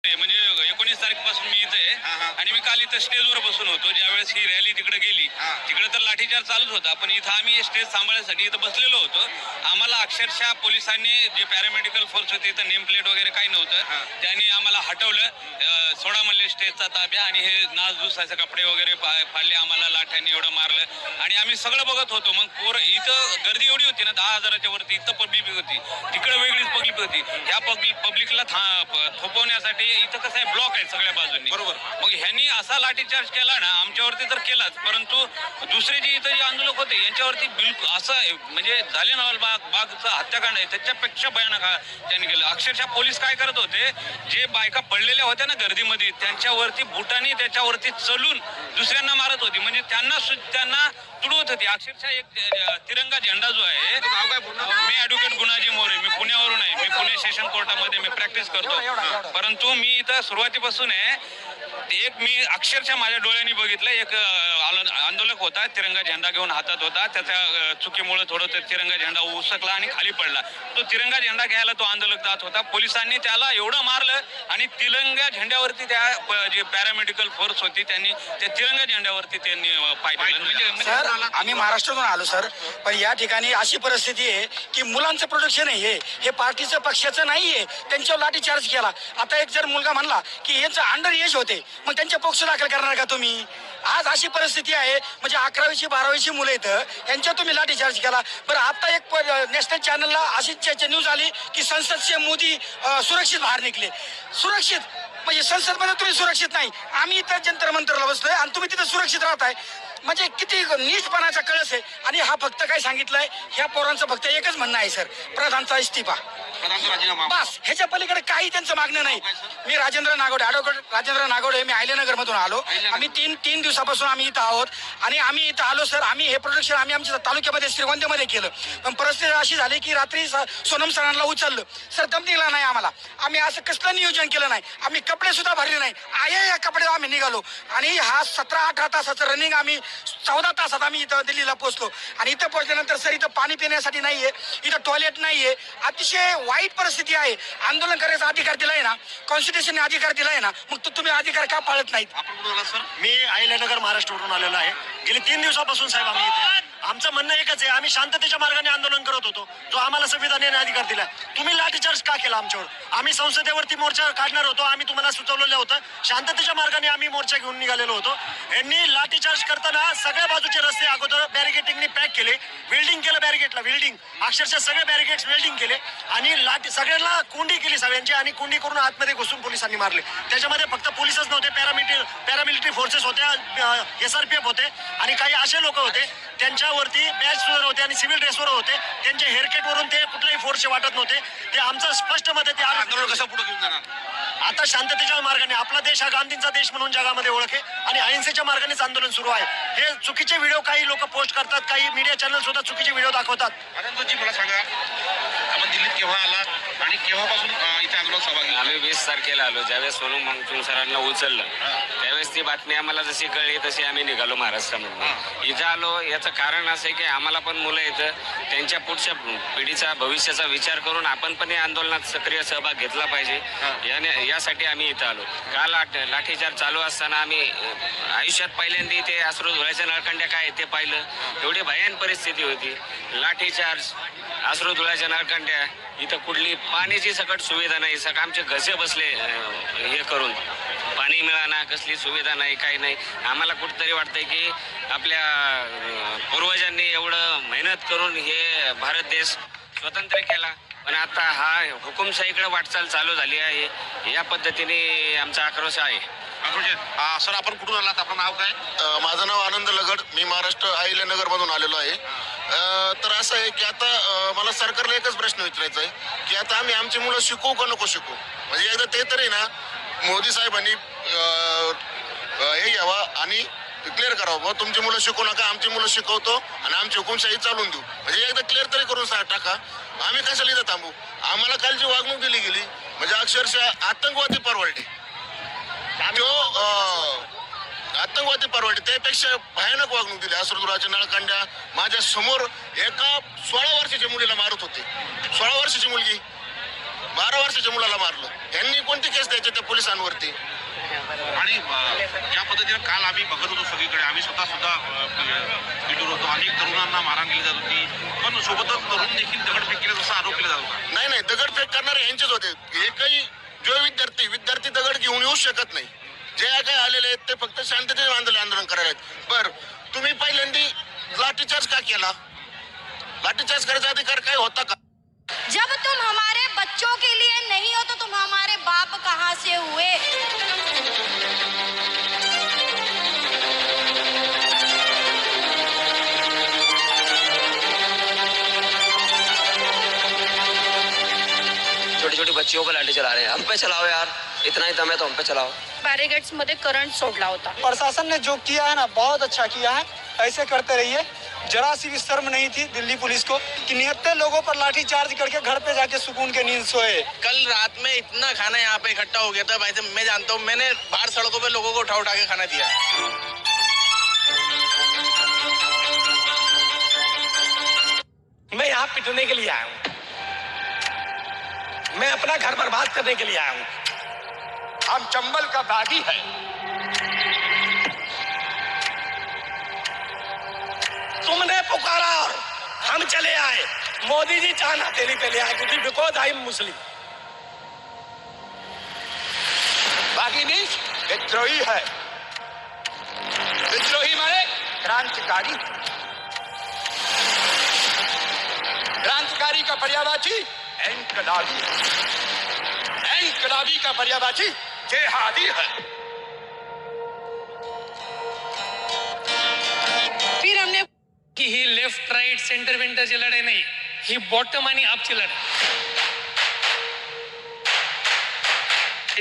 म्हणजे 19 तारखेपासून मी इथे आहे आणि मी काल इथं स्टेजवर बसून होतो. ज्यावेळेस ही रॅली तिकडे गेली तिकडे तर लाठीचार्ज चालूच होता, पण इथं आम्ही स्टेज सांभाळण्यासाठी इथं बसलेलो होतो. आम्हाला अक्षरशः पोलिसांनी जे पॅरामेडिकल फोर्स होते इथं नेम प्लेट वगैरे काही नव्हतं, त्यांनी आम्हाला हटवलं. सोडा म्हणले स्टेजचा ताब्या आणि हे नासधूसाचे कपडे वगैरे फाडले, आम्हाला लाठ्यांनी एवढं मारलं आणि आम्ही सगळं बघत होतो. मग इथं गर्दी एवढी होती ना, 10,000च्या वरती इथं पब्लिक होती, तिकडे वेगळीच पब्लिक होती. ह्या पब्लिकला थोपवण्यासाठी इथं कसं आहे, ब्लॉक आहे सगळ्या बाजूंनी. बरोबर. मग ह्यांनी असा लाठीचार्ज केला ना आमच्यावरती तर केलाच, परंतु दुसरे जे इथं जे आंदोलक होते यांच्यावरती बिलकुल असं म्हणजे जालियनवाला बागचं हत्याकांड आहे त्याच्यापेक्षा भयानक त्यांनी केलं. अक्षरशः पोलीस काय करत होते, जे बायका पडलेल्या होत्या ना गर्दीमध्ये त्यांच्यावरती बुटानी त्याच्यावरती चलून दुसऱ्यांना मारत होती, म्हणजे त्यांना तुडवत होती. अक्षरशः एक तिरंगा झेंडा जो आहे, मी ॲडव्होकेट गुणाजी मोरे, मी पुण्यावरून आहे, मी पुणे सेशन कोर्टामध्ये मी प्रॅक्टिस करतो. परंतु मी इथं सुरुवातीपासून आहे, मी अक्षरशः माझ्या डोळ्यांनी बघितलं. एक आंदोलक होता, तिरंगा झेंडा घेऊन हातात होता, त्याच्या चुकीमुळे थोडं तिरंगा झेंडा उसकला आणि खाली पडला. तो तिरंगा झेंडा घ्यायला तो आंदोलक जात होता, पोलिसांनी त्याला एवढं मारलं आणि तिरंगा झेंड्यावरती त्या जे पॅरामेडिकल फोर्स होती त्यांनी त्या तिरंगा झेंड्यावरती त्यांनी पाय ठेवलं. म्हणजे सर, आम्ही महाराष्ट्रातून आलो सर, पण या ठिकाणी अशी परिस्थिती आहे की मुलांचं प्रोटेक्शन आहे, हे पार्टीचं पक्षाचं नाहीये. त्यांच्यावर लाठीचार्ज केला. आता एक जर मुलगा म्हणला की यांचं अंडर एज होते, मग त्यांच्या पक्ष दाखल करणार का तुम्ही? आज अशी परिस्थिती आहे, म्हणजे 11वी 12वी मुलं येतं यांच्या तुम्ही लाठीचार्ज केला. बरं, आता एक नॅशनल चॅनलला अशीच न्यूज आली की संसद से मोदी सुरक्षित बाहेर निघले. सुरक्षित म्हणजे संसदमध्ये तुम्ही सुरक्षित नाही, आम्ही इथं जंतर मंतरला बसलोय आणि तुम्ही तिथं सुरक्षित राहताय. म्हणजे किती नीचपणाचा कळस आहे. आणि हा फक्त काय सांगितलंय, ह्या पोरांचं फक्त एकच म्हणणं आहे सर, प्रधानचा इस्तिफा, बस. ह्याच्या पलीकडे काही त्यांचं मागणं नाही. मी राजेंद्र नागोडे, ॲडव्होकेट राजेंद्र नागोडे, मी अहिल्यानगर मधून आलो. आम्ही तीन दिवसापासून आम्ही इथं आहोत आणि आम्ही इथं आलो सर. आम्ही हे प्रोटेक्शन आम्ही आमच्या तालुक्यामध्ये श्रीगोंद्यामध्ये केलं, पण परिस्थिती अशी झाली की रात्री सोनम सरांना उचललं सर, दम निघाला नाही आम्हाला. आम्ही असं कसलं नियोजन केलं नाही, आम्ही कपडे सुद्धा भरले नाही, या कपड्यावर आम्ही निघालो आणि हा 17-18 तासाचं रनिंग आम्ही 14 तासात आम्ही इथं दिल्लीला पोहोचलो. आणि इथं पोहोचल्यानंतर सर इथं पाणी पिण्यासाठी नाहीये, इथं टॉयलेट नाहीये, अतिशय वाईट परिस्थिती आहे. आंदोलन करायचा अधिकार दिलाय ना, कॉन्स्टिट्यूशनने अधिकार दिलाय ना, मग तो तुम्ही अधिकार का पाळत नाहीत? मी अहिल्यानगर महाराष्ट्रावरून आलेलो आहे. गेली 3 दिवसापासून साहेब आम्ही इथे, आमचं म्हणणं एकच आहे, आम्ही शांततेच्या मार्गाने आंदोलन करत होतो, जो आम्हाला संविधानाने अधिकार दिला. तुम्ही लाठीचार्ज का केला आमच्यावर? आम्ही संसदेवरती मोर्चा काढणार होतो, आम्ही तुम्हाला सुचवलेलं होतं, शांततेच्या मार्गाने आम्ही मोर्चा घेऊन निघालेलो होतो. यांनी लाठीचार्ज करताना सगळ्या बाजूचे रस्ते अगोदर बॅरिगेटिंगने पॅक केले, वेल्डिंग केलं बॅरिगेटला, वेल्डिंग अक्षरशः सगळे बॅरिगेट्स वेल्डिंग केले आणि सगळ्यांना कोंडी केली सगळ्यांची आणि कोंडी करून आतमध्ये घुसून पोलिसांनी मारले. त्याच्यामध्ये फक्त पोलिसच नव्हते, पॅरामिलिटरी फोर्सेस होत्या, SRPF होते आणि काही असे लोक होते त्यांच्यावरती बॅचवर होते आणि सिव्हिल ड्रेसवर होते. त्यांच्या हेअरकटवरून ते कुठल्याही फोर्सचे वाटत नव्हते. ते आमचं स्पष्ट मत आहे, ते आंदोलन कसं पुढे घेऊन जाणार? आता शांततेच्या मार्गाने, आपला देश हा गांधींचा देश म्हणून जगामध्ये ओळख आहे आणि अहिंसेच्या मार्गानेच आंदोलन सुरू आहे. हे चुकीचे व्हिडिओ काही लोक पोस्ट करतात, काही मीडिया चॅनल सुद्धा चुकीचे व्हिडिओ दाखवतात. आनंदजी, मला सांगा, आपण दिल्लीत केव्हा आला आणि केव्हापासून इथे आंदोलन सहभागी? आम्ही 20 तारखेला आलो, ज्यावेळेस सोनम वांगचुक सरांना उचललं त्यावेळेस ती बातमी आम्हाला जशी कळली तशी आम्ही निघालो महाराष्ट्रामध्ये. इथं आलो याचं कारण असं आहे की आम्हाला पण मुलं येतं, त्यांच्या पुढच्या पिढीचा भविष्याचा विचार करून आपण पण या आंदोलनात सक्रिय सहभाग घेतला पाहिजे, यासाठी आम्ही इथं आलो. काल लाठीचार्ज चालू असताना आम्ही आयुष्यात पहिल्यांदा इथे अश्रू धुळाच्या नळकांड्या काय ते पाहिलं. एवढी भयान परिस्थिती होती, लाठीचार्ज, अश्रू धुळाच्या नळकांड्या, इथं कुठली पाण्याची सकट सुविधा नाही. आमचे घसे बसले हे करून, पाणी मिळाना, कसली सुविधा नाही, काही नाही. आम्हाला कुठंतरी वाटतंय की आपल्या पूर्वजांनी एवढं मेहनत करून हे भारत देश स्वतंत्र केला, पण आता हा हुकुमशाहीकडे वाटचाल चालू झाली आहे. या पद्धतीने आमचा आक्रोश आहे. सर, आपण कुठून आलात? आपलं नाव काय? माझं नाव आनंद लगड, मी महाराष्ट्र अहिल्यानगर मधून आलेलो आहे. तर असं आहे की आता मला सरकारला एकच प्रश्न विचारायचा आहे की आता आम्ही आमची मुलं शिकवू का नको शिकवू? म्हणजे एकदा ते तरी ना मोदी साहेबांनी हे घ्यावं आणि क्लिअर करावं, बा तुमची मुलं शिकवू नका, आमची मुलं शिकवतो आणि आमची हुकुमशाही चालून देऊ. म्हणजे एकदा क्लिअर तरी करून टाका. आम्ही कशाला इथं थांबू? आम्हाला काल जी वागणूक दिली गेली म्हणजे अक्षरशः आतंकवादी परवडते, आतंकवादी परवडते, त्यापेक्षा भयानक वागणूक दिली. अश्रुधुराच्या नळकांड्या माझ्या समोर एका 16 वर्षाच्या मुलीला मारत होते. 16 वर्षाची मुलगी 12 वर्षाच्या मुलाला मारलं. यांनी कोणती केस द्यायची त्या पोलिसांवरती? आणि ज्या पद्धतीने काल आम्ही बघत होतो सगळीकडे, आम्ही सुद्धा फिटूर होतो, अनेक तरुणांना मारहाण केली जात होती, पण सोबतच तरुण देखील दगडफेक केली असा आरोप केला जात होता. नाही दगडफेक करणारे यांचेच होते. हे काही जो विद्यार्थी दगड घेऊन येऊ शकत नाही. जे काय आलेले आहेत ते फक्त शांततेने आंदोलन करायला आहेत. बर, तुम्ही पहिल्यांदा लाठीचार्ज का केला? लाठीचार्ज करायचा अधिकार काय होता का? जब तुम हमारे बच्चों के लिए नहीं हो तो तुम हमारे बाप कहाँ से हुए? छोटी छोटी बच्चियों पर लाठी चला रहे हैं. हम पे चलाओ यार, इतना ही दम है तो हम पे चलाओ. बॅरिगेड्स मध्ये करंट सोडला होता. प्रशासन ने जो किया है ना, बहुत अच्छा किया है. ऐसे करते रहिए. जरा सी भी शर्म नहीं थी दिल्ली पुलिस को कि 79 लोगों पर लाठी चार्ज करके घर पे जाके सुकून के नींद सोए. कल रात में इतना खाना यहाँ पे इकट्ठा हो गया था भाई साहब, मैं जानता हूँ, मैंने बाहर सड़कों पे लोगों को उठा उठा के खाना दिया. मैं यहाँ पिटने के लिए आया हूँ. मैं अपना घर बर्बाद करने के लिए आया हूँ. हम चंबल का बागी है. तुमने पुकारा और हम चले आए. मोदी जी चाहना तेरी पे ले आए क्योंकि बिकॉज आई एम मुस्लिम. बागी नहीं, विद्रोही है. विद्रोही माने क्रांतिकारी. क्रांतिकारी का पर्यायवाची इनकलाबी. इनकलाबी का पर्यायवाची जेहादी है. फिर हमने की ही लेफ्ट राईट सेंटर वेंटरची लढाई नाही, ही बॉटम आणि अपची लढाई.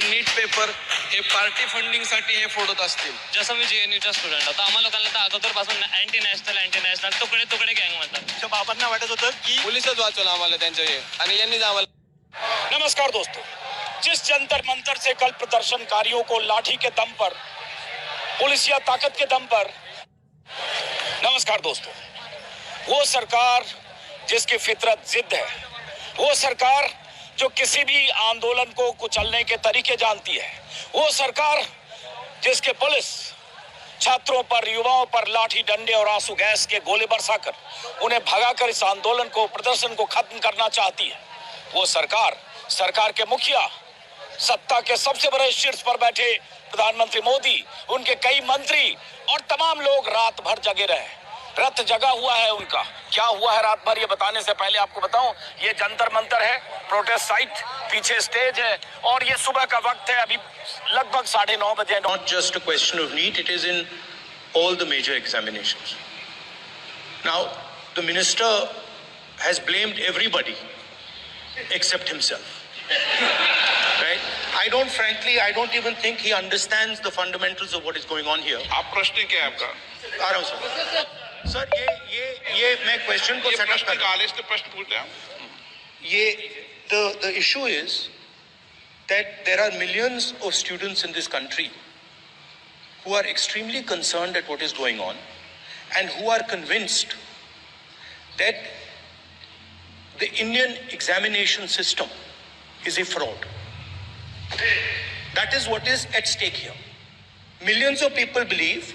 नीट पेपर हे पार्टी फंडिंग साठी हे फोडत असतील. जसं मी JNUचा स्टुडंट होता, आम्हाला लोकांना तर अगोदरपासून अँटी नॅशनल तुकडे तुकडे गँग म्हणतात. बाबांना वाटत होतं की पोलिसच वाचवलं आम्हाला त्यांच्या हे, आणि यांनीच आम्हाला. नमस्कार दोस्तों, जिस जंतर मंतर से कल प्रदर्शनकारियों को लाठी के दम पर, पुलिसिया ताकत के दम पर, नमस्कार दोस्तों, वो सरकार जिसकी फितरत जिद है, वो सरकार जो किसी भी आंदोलन को कुचलने के तरीके जानती है, वो सरकार जिसके पुलिस छात्रों पर, युवाओं पर लाठी डंडे और आंसू गैस के गोले बरसाकर उन्हें भगाकर इस आंदोलन को, प्रदर्शन को खत्म करना चाहती है, वो सरकार के मुखिया, सत्ता के सबसे बड़े शीर्ष पर बैठे प्रधानमंत्री मोदी, उनके कई मंत्री और तमाम लोग रात भर जगे रहे. रथ जगा हुआ है उनका. क्या हुआ है रात भर ये बताने से पहले आपको बताऊं, ये जंतर मंतर है, प्रोटेस्ट साइट, पीछे स्टेज है और ये सुबह का वक्त है. अभी लगभग 9:30 बजे. Not just a question of NEET, it is in all the major examinations. Now, the minister has blamed everybody except himself. Right? I don't even think he understands the fundamentals of what is going on here. आप प्रश्न क्या है आपका? आ रहा हूं sir. Sir ये मैं question को ये सेटअप प्रश्न कर रहा हूं. कालेज के प्रश्न पूछते हैं. The issue is that there are millions of students in this country who are extremely concerned at what is going on and who are convinced that the Indian examination system is a fraud. That is what is at stake here. Millions of people believe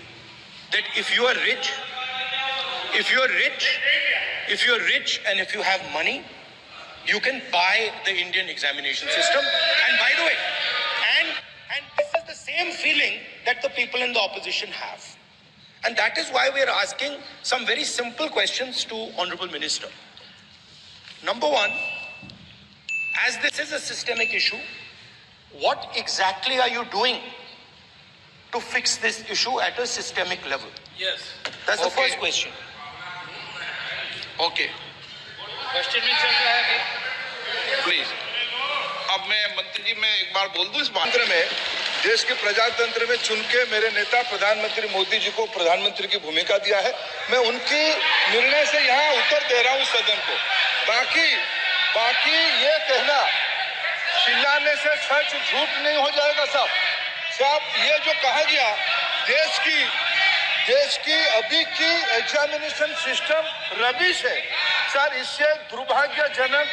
that if you are rich and if you have money, you can buy the Indian examination system. And by the way, and this is the same feeling that the people in the opposition have. And that is why we are asking some very simple questions to Honorable Minister. Number one, as this is a systemic issue, what exactly are you doing to fix this issue at a systemic level? Yes. That's the Okay. first question. Okay, question में चल रहा है please. अब मैं मंत्री जी, मैं एक बार बोल दूं इस बात में, देश के प्रजातंत्र में चुन के मेरे नेता प्रधानमंत्री मोदी जी को प्रधानमंत्री की भूमिका दिया है. मैं उनकी निर्णय से यहाँ उत्तर दे रहा हूँ सदन को. बाकी ये कहना चिल्लाने से सच झूठ नहीं हो जाएगा साहब. ये जो कहा गया देश की अभी की एग्जामिनेशन सिस्टम रबिश है सर. इससे दुर्भाग्यजनक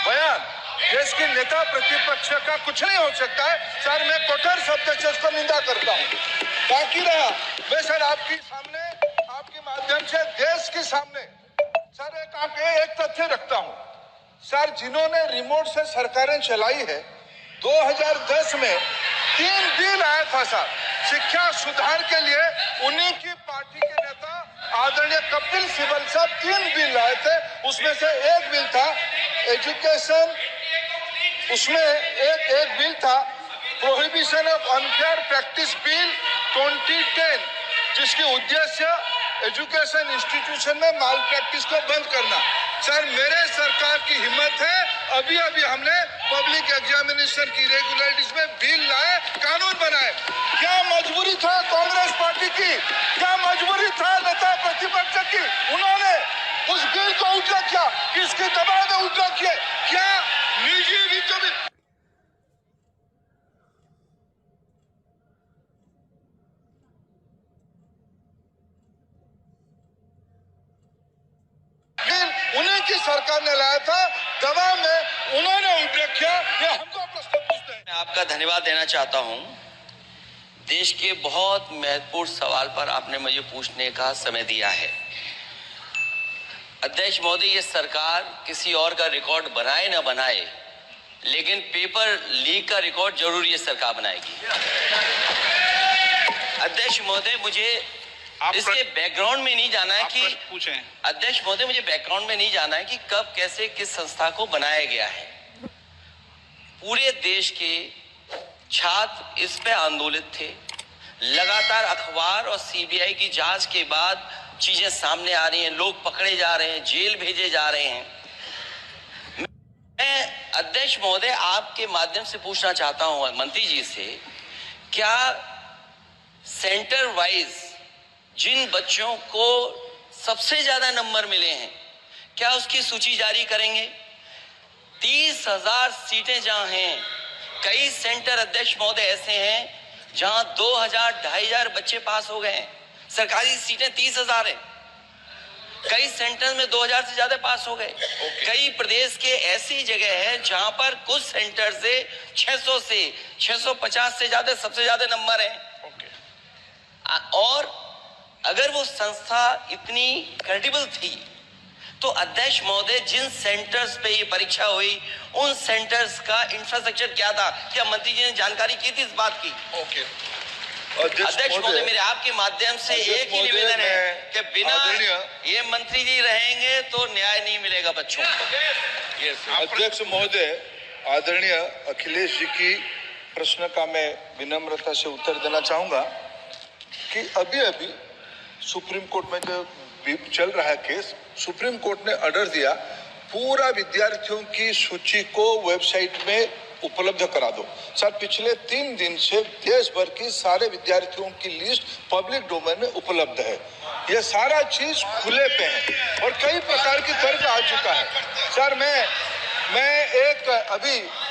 बयान देश की नेता प्रतिपक्ष का कुछ नहीं हो सकता है। सर मैं कठोर शब्द से उसको निंदा करता हूँ। बाकी रहा, मैं सर आपके सामने, आपके माध्यम से देश के सामने सर एक तथ्य रखता हूँ। सर जिन्होंने रिमोट से सरकारें चलाई है, 2010 में 3 बिल आया था सर शिक्षा सुधार के लिए। उन्हीं की पार्टी के नेता आदरणीय कपिल सिब्बल साहब 3 बिल लाए थे। उसमें से एक बिल था एजुकेशन, उसमें एक बिल था prohibition of unfair practice bill 2010, जिसकी उद्देश्य एजुकेशन इंस्टीट्यूशन में माल प्रैक्टिस को बंद करना। सर मेरे सरकार की हिम्मत है, अभी हमने पब्लिक एग्जामिनेशन की इरेगुलरिटीज में बिल लाए, कानून बनाए। क्या मजबूरी था कांग्रेस पार्टी की, क्या मजबूरी था नेता प्रतिपक्ष की? उन्होंने उस बिल को उल्टा किया, किसके दबाव में उल्टा किया? क्या निजी विश्वविद्यालय उन्हीं की सरकार ने लाया था, दबाव में उन्होंने उल्टा किया? ये हमको प्रश्न पूछते हैं। मैं आपका धन्यवाद देना चाहता हूं। देश के बहुत महत्वपूर्ण सवाल पर आपने मुझे पूछने का समय दिया है। अध्यक्ष महोदय, ये सरकार किसी और का रिकॉर्ड बनाए ना बनाए, लेकिन पेपर लीक का रिकॉर्ड जरूर ये सरकार बनाएगी। अध्यक्ष महोदय, मुझे इसके बैकग्राउंड में नहीं जाना है कि अध्यक्ष महोदय मुझे बैकग्राउंड में नहीं जाना है कि कब कैसे किस संस्था को बनाया गया है। पूरे देश के छात्र इस पे आंदोलित थे। लगातार अखबार और सीबीआई की जांच के बाद चीजें सामने आ रही हैं, लोग पकड़े जा रहे हैं, जेल भेजे जा रहे हैं। मैं अध्यक्ष महोदय आपके माध्यम से पूछना चाहता हूं मंत्री जी से, क्या सेंटर वाइज जिन बच्चों को सबसे ज्यादा नंबर मिले हैं, क्या उसकी सूची जारी करेंगे? 30,000 सीटें जहां हैं, कई सेंटर अध्यक्ष महोदय ऐसे हैं जहां 2,000 2,500 बच्चे पास हो गए हैं। सरकारी सीटें 30,000 है, कई सेंटर में 2,000 से ज्यादा पास हो गए। कई प्रदेश के ऐसी जगह है जहां पर कुछ सेंटर से 600 से 650 से ज्यादा सबसे ज्यादा नंबर है। और अगर वो संस्था इतनी क्रेडिबल थी तो अध्यक्ष महोदय जिन सेंटर्स पे ये परीक्षा हुई उन सेंटर्स का इंफ्रास्ट्रक्चर क्या था? क्या मंत्री जी ने जानकारी की थी इस बात की? अध्यक्ष महोदय, मेरे आपके माध्यम से एक ही निवेदन है कि बिना ये मंत्री जी रहेंगे तो न्याय नहीं मिलेगा बच्चों को। अध्यक्ष महोदय, आदरणीय अखिलेश जी की प्रश्न का मैं विनम्रता से उत्तर देना चाहूंगा कि अभी सुप्रीम कोर्ट में जो चल रहा है केस, सुप्रीम कोर्ट ने ऑर्डर दिया पूरा विद्यार्थियों की सूची को वेबसाइट में उपलब्ध करा दो। सर पिछले 3 दिन से देश भर की सारे विद्यार्थियों की लिस्ट पब्लिक डोमेन में उपलब्ध है। ये सारा चीज खुले पे है और कई प्रकार की तर्क आ चुका है। सर मैं एक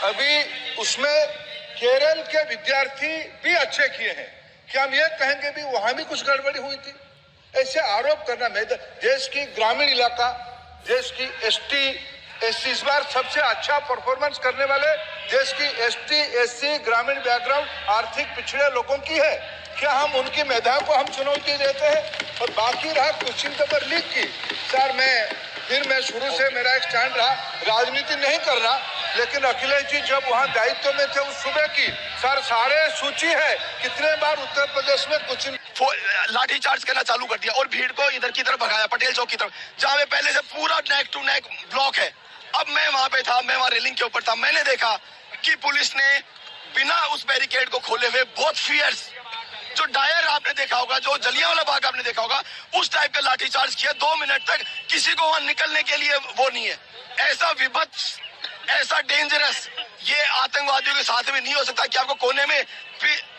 अभी उसमें केरल के विद्यार्थी भी अच्छे किए हैं, क्या हम ये कहेंगे भी वहां भी कुछ गड़बड़ी हुई थी? ऐसे आरोप करना, मैं देश की ग्रामीण इलाका, देश की एसटी इस बार सबसे अच्छा परफॉर्मेंस करने वाले देश की एसटी एससी ग्रामीण बैकग्राउंड आर्थिक पिछड़े लोगों की है। क्या हम उनकी मेधा को हम चुनौती देते हैं? और बाकी रहा क्वेश्चन पेपर लीक की, सर मैं शुरू से मेरा एक स्टैंड रहा, राजनीति नहीं करना, लेकिन अखिलेश जी जब वहाँ दायित्व में थे उस सुबह की सर सारे सूची है कितने बार उत्तर प्रदेश में कुछ लाठी चार्ज करना चालू कर दिया और भीड़ को इधर की तरफ भगाया, पटेल चौक की तरफ, जहाँ पे पहले से पूरा नेक टू नेक ब्लॉक है। अब मैं वहां पे था, मैं वहां रेलिंग के ऊपर था, मैंने देखा कि पुलिस ने बिना उस बैरिकेड को खोले हुए बहुत फियर्स, जो डायर आपने देखा होगा, जो जलियांवाला बाग आपने देखा होगा, उस टाइप का लाठी चार्ज किया। 2 मिनट तक किसी को वहां निकलने के लिए वो नहीं है। ऐसा विभत्स, ऐसा डेंजरस ये आतंकवादियों के साथ में नहीं हो सकता कि आपको कोने में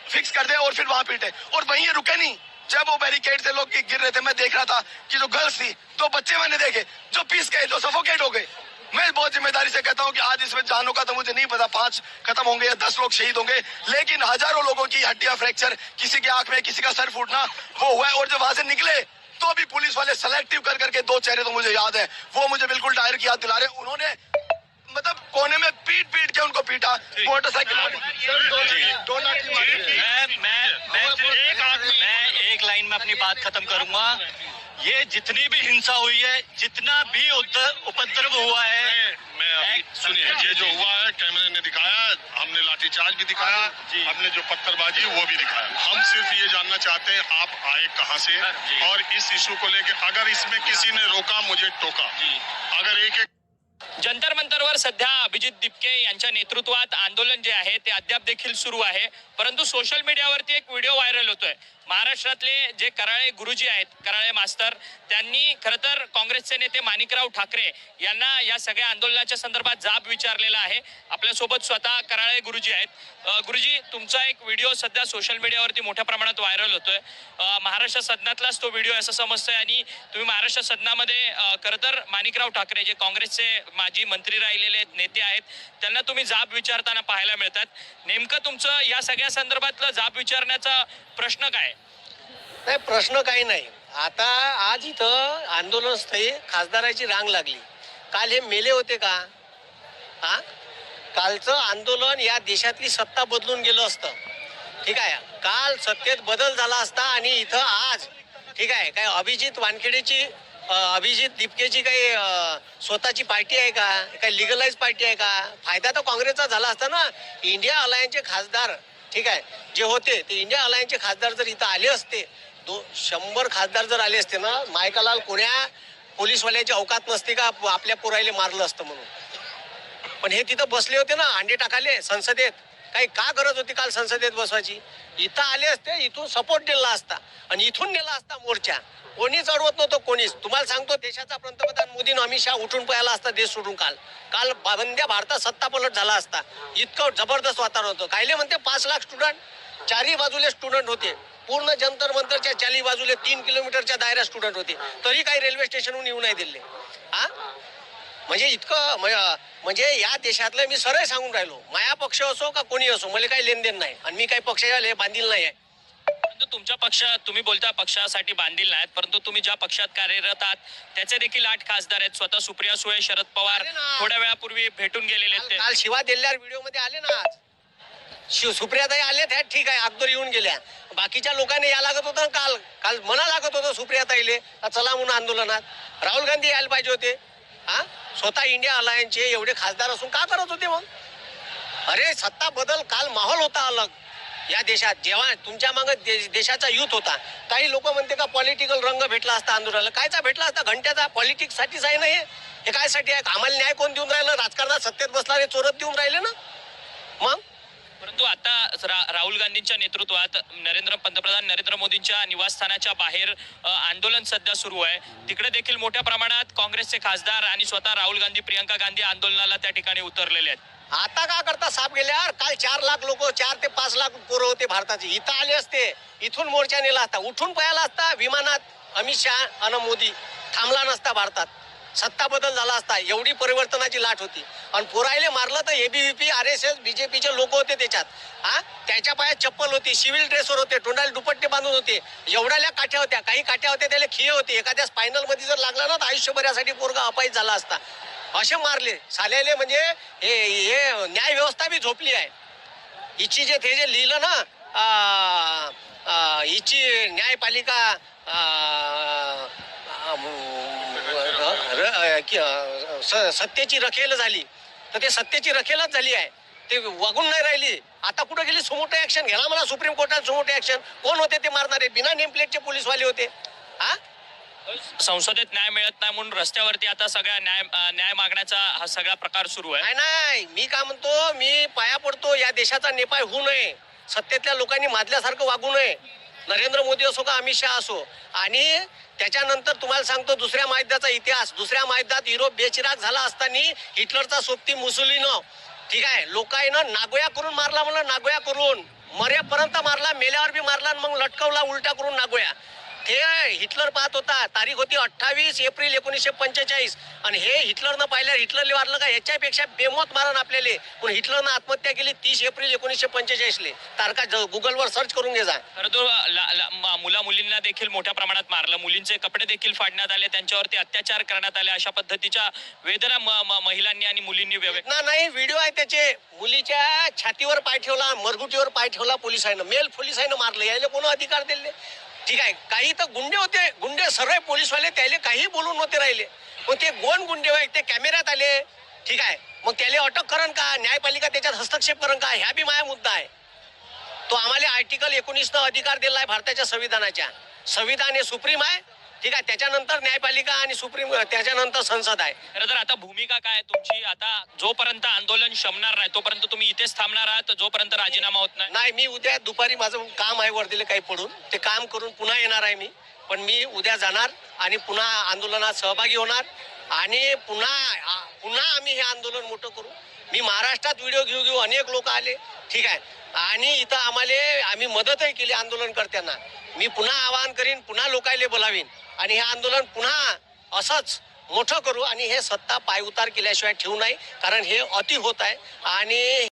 फिक्स कर दे और फिर वहां पीटे। और वहीं ये रुके नहीं, जब वो बैरिकेड से लोग गिर रहे थे, मैं देख रहा था कि जो गर्ल्स थी, 2 बच्चे मैंने देखे जो पीस गए, जो सफोकेट हो गए। मैं बहुत जिम्मेदारी से कहता हूं कि आज इसमें जानों का तो मुझे नहीं पता, 5 खत्म होंगे या 10 लोग शहीद होंगे, लेकिन हजारों लोगों की हड्डियां फ्रैक्चर, किसी के आंख में, किसी का सर फूटना वो हुआ है। और जब वहां से निकले तो भी पुलिस वाले सेलेक्टिव कर करके 2 चेहरे तो मुझे याद है, वो मुझे बिल्कुल डायर की याद दिला रहे। उन्होंने मतलब कोने में पीट के उनको पीटा, मोटरसाइकिल मैं एक लाइन में अपनी बात खत्म करूंगा। ये जितनी भी हिंसा हुई है, जितना भी उपद्रव हुआ है, मैं सुनिए, ये जो हुआ है कैमरे ने दिखाया, हमने लाठीचार्ज भी दिखाया, हमने जो पत्थरबाजी वो भी दिखाया। हम सिर्फ ये जानना चाहते हैं आप आए कहाँ से और इस इशू को लेकर अगर इसमें किसी ने रोका, मुझे टोका, अगर एक जंतर मंतरवर सध्या अभिजित दिपके यांच्या नेतृत्वात आंदोलन जे आहे ते अद्याप देखील सुरू आहे, परंतु सोशल मीडियावरती एक व्हिडिओ व्हायरल होतोय। महाराष्ट्रातले जे कराळे गुरुजी आहेत, कराळे मास्तर, त्यांनी खरं तर काँग्रेसचे नेते माणिकराव ठाकरे यांना या सगळ्या आंदोलनाच्या संदर्भात जाब विचारलेला आहे। आपल्यासोबत स्वतः कराळे गुरुजी आहेत। गुरुजी, तुमचा एक व्हिडिओ सध्या सोशल मीडियावरती मोठ्या प्रमाणात व्हायरल होतोय। महाराष्ट्र सदनातलाच तो व्हिडिओ असं समजतंय आणि तुम्ही महाराष्ट्र सदनामध्ये खरं तर माणिकराव ठाकरे जे काँग्रेसचे माजी मंत्री राहिलेले नेते आहेत, त्यांना तुम्ही जाब विचारताना पाहायला मिळतात। नेमकं तुमचं या सगळ्या संदर्भातलं जाब विचारण्याचा प्रश्न काय? नाही, प्रश्न काही नाही। आता आज इथं आंदोलनस्थळी खासदाराची रांग लागली। काल हे मेले होते का? हा, कालचं आंदोलन या देशातली सत्ता बदलून गेलं असतं, ठीक आहे। काल सत्तेत बदल झाला असता आणि इथं आज, ठीक आहे, काय अभिजित वानखेडेची अभिजित दिपकेची काही स्वतःची पार्टी आहे का? काही लिगलाइज पार्टी आहे का? फायदा तर काँग्रेसचा झाला असता ना। इंडिया अलायन्सचे खासदार, ठीक आहे, जे होते ते इंडिया अलायन्सचे खासदार जर इथं आले असते, 100 खासदार जर आले असते ना, मायकालाल कोण्या पोलीसवाल्याची अवकात नसते का आपल्या पोरायले मारलं असतं म्हणून? पण हे तिथं बसले होते ना अंडे टाकाले संसदेत। काही का गरज होती काल संसदेत बसवायची? इथं आले असते, इथून सपोर्ट दिला असता आणि इथून नेला असता मोर्चा। कोणीच अडवत नव्हतं, कोणीच। तुम्हाला सांगतो, देशाचा पंतप्रधान मोदी अमित शहा उठून पळाला असता देश सोडून। काल वंद्या भारतात सत्ता पलट झाला असता। इतकं जबरदस्त वातावरण होतं। कायले म्हणते 5 लाख स्टुडंट, चारही बाजूले स्टुडंट होते, पूर्ण जंतर मंतरच्या 4 बाजूले 3 किलोमीटरच्या दायरा स्टुडंट होते, तरी काही रेल्वे स्टेशनहून येऊ नाही दिले। हा, म्हणजे इतकं म्हणजे या देशातलं मी सरळ सांगून राहिलो, माया पक्ष असो का कोणी असो, मला काही लेनदेन नाही आणि मी काही पक्षाला बांधील नाही आहे। परंतु तुमच्या पक्षात, तुम्ही बोलता पक्षासाठी बांधील नाहीत, परंतु तुम्ही ज्या पक्षात कार्यरत आहात त्याचे देखील 8 खासदार आहेत। स्वतः सुप्रिया सुळे, शरद पवार थोड्या वेळापूर्वी भेटून गेलेले आहेत। काल शिवा दिल्यावर व्हिडिओ मध्ये आले ना, आज सुप्रियाताई आले त्या, ठीक आहे, अगोदर येऊन गेल्या। बाकीच्या लोकांनी या लागत होतं काल म्हणा लागत होतं सुप्रियाताईले चला म्हणून आंदोलनात। राहुल गांधी यायला पाहिजे होते। हा, स्वतः इंडिया अलायन्सचे एवढे खासदार असून का करत होते मग? अरे सत्ता बदल, काल माहोल होता अलग या देशात। जेव्हा तुमच्या मागे देशाचा युथ होता, काही लोक म्हणते का पॉलिटिकल रंग भेटला असता आंदोलनाला। कायचा भेटला असता? घंट्याचा। पॉलिटिक्स साठीच आहे ना हे कायसाठी आहे? आम्हाला न्याय कोण देऊन राहिलं? राजकारणात सत्तेत बसणारे चोरत देऊन राहिले ना मग। परंतु आता राहुल गांधींच्या नेतृत्वात पंतप्रधान नरेंद्र मोदींच्या निवासस्थानाच्या बाहेर आंदोलन सध्या सुरू आहे। तिकडे देखील मोठ्या प्रमाणात काँग्रेसचे खासदार आणि स्वतः राहुल गांधी, प्रियंका गांधी आंदोलनाला त्या ठिकाणी उतरलेले आहेत। आता का करता साप गेल्यावर? काल 4 लाख लोक, 4 ते 5 लाख पोरं होते भारताचे, इथं आले असते, इथून मोर्चा नेला असता, उठून पळाला असता विमानात अमित शहा आणि मोदी, थांबला नसता भारतात, सत्ता बदल झाला असता। एवढी परिवर्तनाची लाट होती आणि पोरायले मारलं तर एबीव्हीपी, RSS, बीजेपीचे लोक होते त्याच्यात। हा, त्याच्या पायात चप्पल होती, सिव्हिल ड्रेसवर होते, तोंडाला दुपट्टे बांधून होते, एवढ्याल्या काठ्या होत्या, काही काठ्या होत्या त्याला खिये होते। एखाद्या स्पायनल मध्ये जर लागला ना तर आयुष्यभरासाठी पोरगा अपायित झाला असता। असे मारले साल्याले, म्हणजे हे न्याय व्यवस्था बी झोपली आहे। हिची जे लिहिलं ना, हिची न्यायपालिका सत्तेची रखेल झाली, तर ते सत्तेची रखेलच झाली आहे, ते वागून नाही राहिली। आता कुठं गेली? सुमोटो ऍक्शन घ्यायला मला सुप्रीम कोर्टात सुमोटो ऍक्शन। कोण होते ते मारणारे? बिना नेमप्लेटचे पोलीसवाले होते। हा, संसदेत न्याय मिळत नाही म्हणून रस्त्यावरती आता सगळ्या न्याय मागण्याचा हा सगळा प्रकार सुरू आहे। नाही, मी काय म्हणतो, मी पाया पडतो, या देशाचा नेपाळ होऊ नये, सत्तेतल्या लोकांनी माजल्यासारखं वागू नये, नरेंद्र मोदी असो का अमित शहा असो। आणि त्याच्यानंतर तुम्हाला सांगतो दुसऱ्या महायुद्धाचा इतिहास, दुसऱ्या महायुद्धात युरोप बेचिराग झाला असताना हिटलरचा सोबती मुसोलिनो, ठीक आहे, लोकांना नागोया करून मारला, म्हणलं नागोया करून, मरेपर्यंत मारला, मेल्यावर बी मारला, मग लटकवला उलटा करून नागोया। ते हिटलर पाहत होता. तारीख होती 28 एप्रिल 1945 आणि हे हिटलरनं पाहिल्यावर हिटलरले वारलं का याच्यापेक्षा बेमोत मारण आपल्याला. पण हिटलरनं आत्महत्या केली 30 एप्रिल 1945 तारखा गुगलवर सर्च करून घे जा. खरं तो मुला मुलींना देखील मोठ्या प्रमाणात मारलं, मुलींचे कपडे देखील फाडण्यात आले, त्यांच्यावरती अत्याचार करण्यात आले. अशा पद्धतीच्या वेदना महिलांनी आणि मुलींनी व्यक्त. नाही व्हिडिओ आहे त्याचे. मुलीच्या छातीवर पाय ठेवला, मरगुटीवर पाय ठेवला पोलिसांना. मेल पोलिसांना मारलं. यायला कोण अधिकार दिले? ठीक आहे, काही तर गुंडे होते, गुंडे सरळ पोलीसवाले त्याले काही बोलून नव्हते राहिले. मग ते कोण गुंडे होते ते कॅमेऱ्यात आले. ठीक आहे, मग त्याला अटक करण का? न्यायपालिका त्याच्यात हस्तक्षेप करण का? ह्या बी माझा मुद्दा आहे. तो आम्हाला आर्टिकल 19 न अधिकार दिला आहे भारताच्या संविधानाच्या. संविधान हे सुप्रीम आहे. ठीक आहे, त्याच्यानंतर न्यायपालिका आणि सुप्रीम, त्याच्यानंतर संसद आहे. खरं तर आता भूमिका काय तुमची? आता जोपर्यंत आंदोलन शमणार नाही तोपर्यंत तुम्ही इथेच थांबणार आहात, जोपर्यंत राजीनामा होत नाही? नाही, मी उद्या दुपारी माझं काम आहे वर्दीला काही पडून, ते काम करून पुन्हा येणार आहे मी. पण मी उद्या जाणार आणि पुन्हा आंदोलनात सहभागी होणार आणि पुन्हा आम्ही हे आंदोलन मोठं करू. मी महाराष्ट्रात व्हिडिओ घेऊ अनेक लोक आले. ठीक आहे, आणि इथं आम्ही मदतही केली आंदोलनकर्त्यांना. मी पुन्हा आवाहन करीन, पुन्हा लोकायले बोलावीन आणि हे आंदोलन पुन्हा असंच मोठं करू आणि हे सत्ता पायउतार केल्याशिवाय ठेवू नाही, कारण हे अति होत आहे. आणि